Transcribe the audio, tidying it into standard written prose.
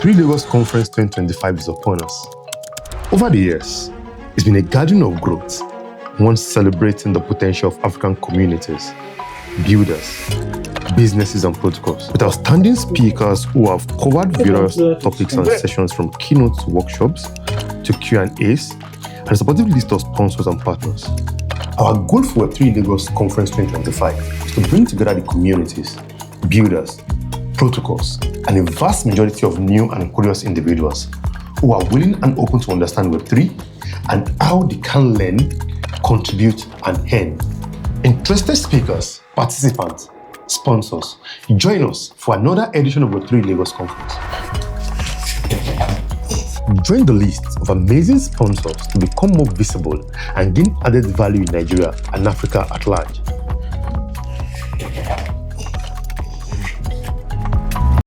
Web3 Lagos Conference 2025 is upon us. Over the years, it's been a garden of growth, one celebrating the potential of African communities, builders, businesses and protocols, with outstanding speakers who have covered various topics and sessions from keynotes to workshops to Q&As, and a supportive list of sponsors and partners. Our goal for Web3 Lagos Conference 2025 is to bring together the communities, builders, protocols, and a vast majority of new and curious individuals who are willing and open to understand Web3 and how they can learn, contribute, and earn. Interested speakers, participants, sponsors, join us for another edition of Web3 Lagos Conference. Join the list of amazing sponsors to become more visible and gain added value in Nigeria and Africa at large.